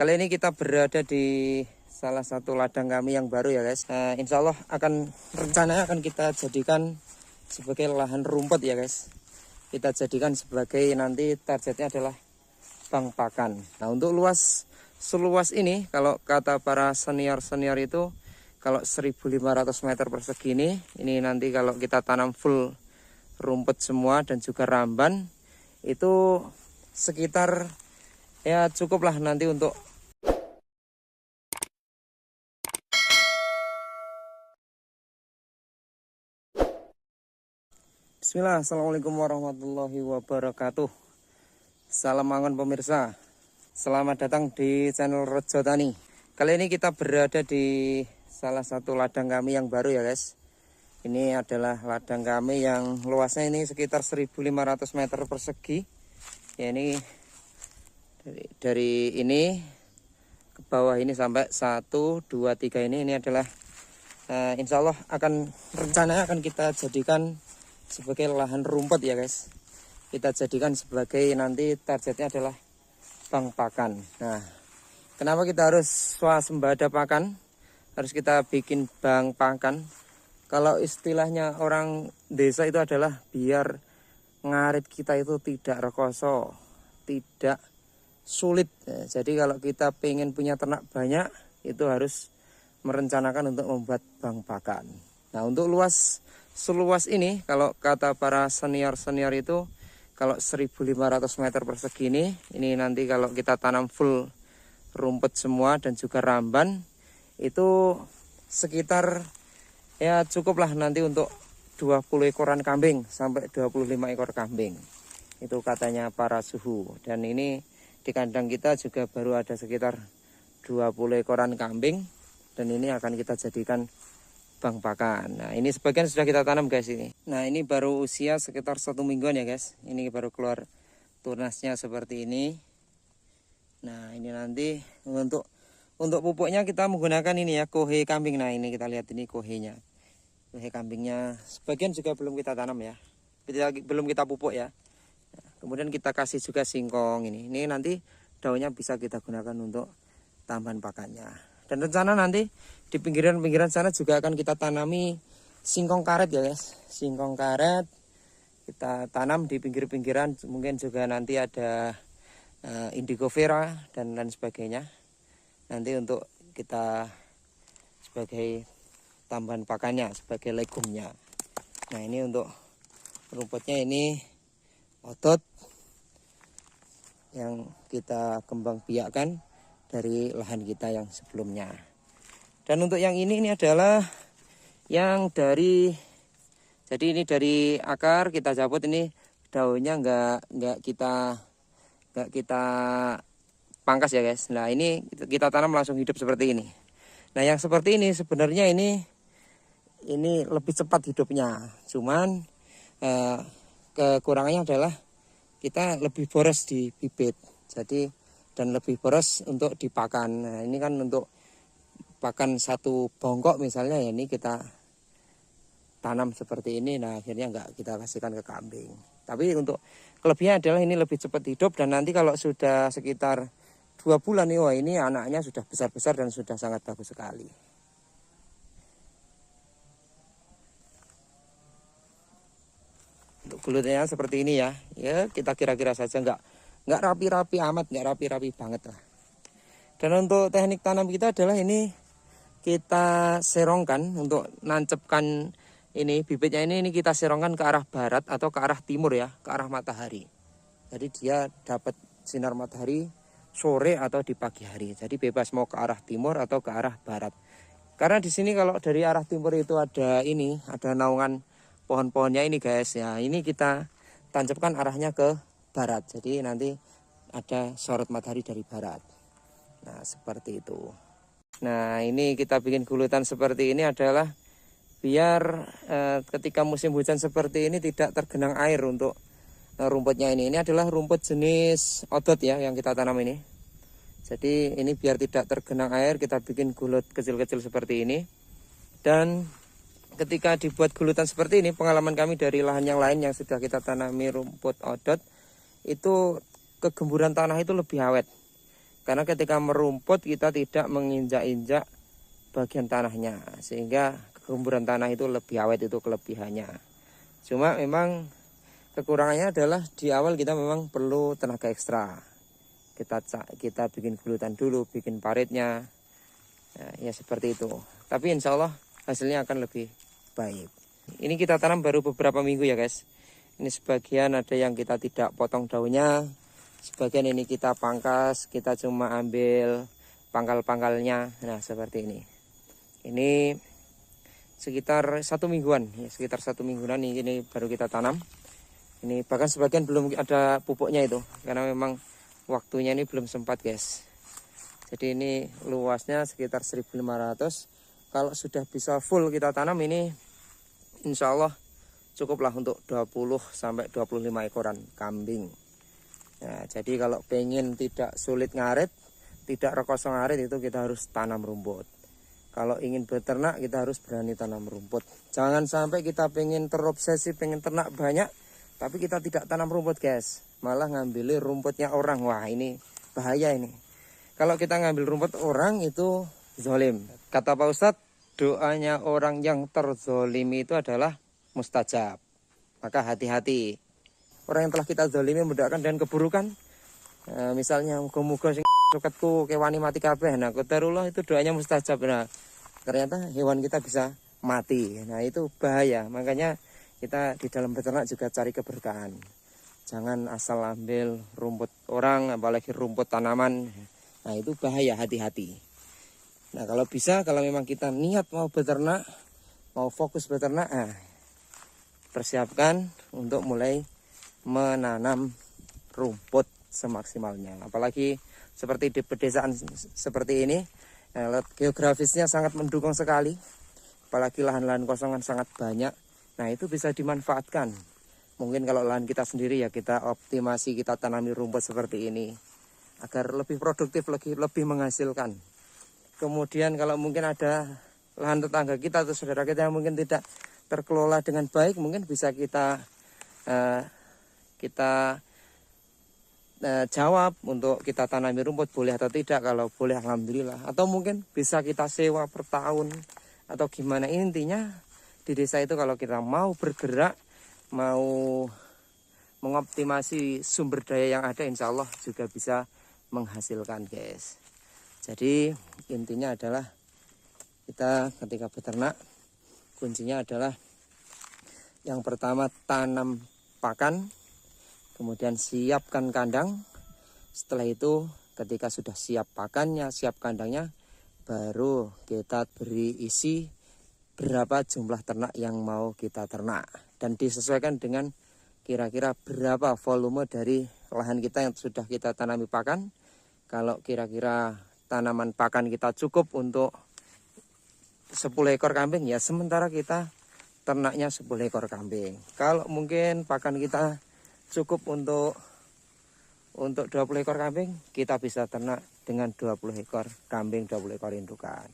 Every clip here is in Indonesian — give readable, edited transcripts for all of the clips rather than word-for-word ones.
Kali ini kita berada di salah satu ladang kami yang baru ya guys. Insya Allah rencananya akan kita jadikan sebagai lahan rumput ya guys. Kita jadikan sebagai nanti targetnya adalah bank pakan. Nah untuk seluas ini kalau kata para senior itu kalau 1.500 meter persegi ini nanti kalau kita tanam full rumput semua dan juga ramban itu sekitar ya cukuplah nanti untuk Bismillah. Assalamualaikum warahmatullahi wabarakatuh. Salam mangun pemirsa, selamat datang di channel Rejo Tani. Kali ini kita berada di salah satu ladang kami yang baru ya guys. Ini adalah ladang kami yang luasnya ini sekitar 1.500 meter persegi ya. Ini dari ini ke bawah ini sampai 1, 2, 3 ini adalah insya Allah rencananya akan kita jadikan sebagai lahan rumput ya guys. Kita jadikan sebagai nanti targetnya adalah bank pakan. Nah, kenapa kita harus swasembada pakan? Harus kita bikin bank pakan. Kalau istilahnya orang desa itu adalah biar ngarit kita itu tidak rekoso, tidak sulit. Jadi kalau kita pengen punya ternak banyak, itu harus merencanakan untuk membuat bank pakan. Nah untuk seluas ini kalau kata para senior itu kalau 1.500 meter persegi ini nanti kalau kita tanam full rumput semua dan juga ramban itu sekitar ya cukuplah nanti untuk 20 ekoran kambing sampai 25 ekor kambing. Itu katanya para suhu. Dan ini di kandang kita juga baru ada sekitar 20 ekoran kambing dan ini akan kita jadikan bank pakan. Nah ini sebagian sudah kita tanam guys ini. Nah ini baru usia sekitar 1 mingguan ya guys. Ini baru keluar tunasnya seperti ini. Nah ini nanti untuk pupuknya kita menggunakan ini ya, kohe kambing. Nah ini kita lihat ini kohenya. Kohe kambingnya sebagian juga belum kita tanam ya. Belum kita pupuk ya. Nah, kemudian kita kasih juga singkong ini. Ini nanti daunnya bisa kita gunakan untuk tambahan pakannya. Dan rencana nanti di pinggiran-pinggiran sana juga akan kita tanami singkong karet ya guys. Singkong karet kita tanam di pinggir-pinggiran. Mungkin juga nanti ada indigo vera dan lain sebagainya. Nanti untuk kita sebagai tambahan pakannya, sebagai legumnya. Nah ini untuk rumputnya ini otot yang kita kembang biakkan dari lahan kita yang sebelumnya. Dan untuk yang ini adalah yang jadi ini dari akar kita cabut, ini daunnya nggak kita pangkas ya guys. Nah ini kita tanam langsung hidup seperti ini. Nah yang seperti ini sebenarnya ini lebih cepat hidupnya. Cuman kekurangannya adalah kita lebih boros di bibit. Dan lebih boros untuk dipakan. Nah ini kan untuk pakan satu bongkok misalnya ya, ini kita tanam seperti ini. Nah akhirnya nggak kita kasihkan ke kambing. Tapi untuk kelebihan adalah ini lebih cepat hidup. Dan nanti kalau sudah sekitar 2 bulan nih, wah ini anaknya sudah besar-besar dan sudah sangat bagus sekali. Untuk kulitnya seperti ini ya. Ya kita kira-kira saja, nggak rapi-rapi amat, nggak rapi-rapi banget lah. Dan untuk teknik tanam kita adalah ini kita serongkan untuk nancepkan ini bibitnya ini kita serongkan ke arah barat atau ke arah timur ya, ke arah matahari. Jadi dia dapat sinar matahari sore atau di pagi hari. Jadi bebas mau ke arah timur atau ke arah barat. Karena di sini kalau dari arah timur itu ada naungan pohon-pohonnya ini guys ya. Ini kita tancapkan arahnya ke barat. Jadi nanti ada sorot matahari dari barat. Nah seperti itu. Nah ini kita bikin gulutan seperti ini adalah biar ketika musim hujan seperti ini tidak tergenang air untuk rumputnya ini. Ini adalah rumput jenis odot ya yang kita tanam ini. Jadi ini biar tidak tergenang air kita bikin gulut kecil-kecil seperti ini. Dan ketika dibuat gulutan seperti ini, pengalaman kami dari lahan yang lain yang sudah kita tanami rumput odot, itu kegemburan tanah itu lebih awet. Karena ketika merumput kita tidak menginjak-injak bagian tanahnya, sehingga kegemburan tanah itu lebih awet, itu kelebihannya. Cuma memang kekurangannya adalah di awal kita memang perlu tenaga ekstra. Kita bikin gulutan dulu, bikin paritnya, ya seperti itu. Tapi insya Allah hasilnya akan lebih baik. Ini kita tanam baru beberapa minggu ya guys. Ini sebagian ada yang kita tidak potong daunnya, sebagian ini kita pangkas, kita cuma ambil pangkal-pangkalnya. Nah seperti ini. Ini sekitar 1 mingguan, ya sekitar 1 mingguan ini baru kita tanam. Ini bahkan sebagian belum ada pupuknya itu, karena memang waktunya ini belum sempat guys. Jadi ini luasnya sekitar 1.500. Kalau sudah bisa full kita tanam ini, insya Allah cukuplah untuk 20-25 ekoran kambing. Nah, jadi kalau pengen tidak sulit ngarit, tidak rekoso ngarit, itu kita harus tanam rumput. Kalau ingin beternak kita harus berani tanam rumput. Jangan sampai kita pengen terobsesi, pengen ternak banyak, tapi kita tidak tanam rumput guys. Malah ngambil rumputnya orang. Wah ini bahaya ini. Kalau kita ngambil rumput orang itu zolim. Kata Pak Ustadz, doanya orang yang terzolimi itu adalah mustajab. Maka hati-hati. Orang yang telah kita zolimi mendapatkan dan keburukan. Misalnya muga-muga sing suketku kewani mati kabeh. Nah, qadarullah itu doanya mustajab. Nah, ternyata hewan kita bisa mati. Nah, itu bahaya. Makanya kita di dalam beternak juga cari keberkahan. Jangan asal ambil rumput orang, apalagi rumput tanaman. Nah, itu bahaya, hati-hati. Nah, kalau bisa, kalau memang kita niat mau beternak, mau fokus beternak, persiapkan untuk mulai menanam rumput semaksimalnya. Apalagi seperti di pedesaan seperti ini, geografisnya sangat mendukung sekali. Apalagi lahan-lahan kosongan sangat banyak. Nah itu bisa dimanfaatkan. Mungkin kalau lahan kita sendiri ya kita optimasi, kita tanami rumput seperti ini. Agar lebih produktif, lebih menghasilkan. Kemudian kalau mungkin ada lahan tetangga kita atau saudara kita yang mungkin tidak terkelola dengan baik, mungkin bisa kita jawab untuk kita tanami rumput boleh atau tidak. Kalau boleh alhamdulillah, atau mungkin bisa kita sewa per tahun atau gimana. Intinya di desa itu kalau kita mau bergerak, mau mengoptimasi sumber daya yang ada, insya Allah juga bisa menghasilkan guys. Jadi intinya adalah kita ketika beternak, kuncinya adalah yang pertama tanam pakan, kemudian siapkan kandang. Setelah itu ketika sudah siap pakannya, siap kandangnya, baru kita beri isi berapa jumlah ternak yang mau kita ternak. Dan disesuaikan dengan kira-kira berapa volume dari lahan kita yang sudah kita tanami pakan. Kalau kira-kira tanaman pakan kita cukup untuk 10 ekor kambing, ya sementara kita ternaknya 10 ekor kambing. Kalau mungkin pakan kita cukup untuk 20 ekor kambing, kita bisa ternak dengan 20 ekor kambing, 20 ekor indukan.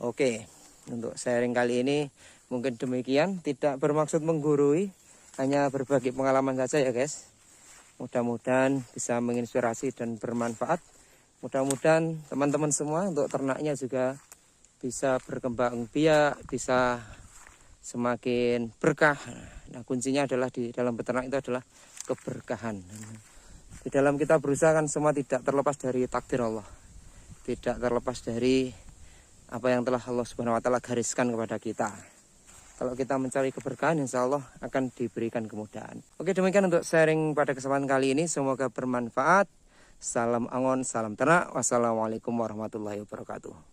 Oke, untuk sharing kali ini mungkin demikian, tidak bermaksud menggurui, hanya berbagi pengalaman saja ya guys. Mudah-mudahan bisa menginspirasi dan bermanfaat. Mudah-mudahan teman-teman semua untuk ternaknya juga bisa berkembang biak, bisa semakin berkah. Nah, kuncinya adalah di dalam beternak itu adalah keberkahan. Di dalam kita berusaha kan semua tidak terlepas dari takdir Allah. Tidak terlepas dari apa yang telah Allah Subhanahu wa taala gariskan kepada kita. Kalau kita mencari keberkahan, insya Allah akan diberikan kemudahan. Oke, demikian untuk sharing pada kesempatan kali ini. Semoga bermanfaat. Salam angon, salam ternak. Wassalamualaikum warahmatullahi wabarakatuh.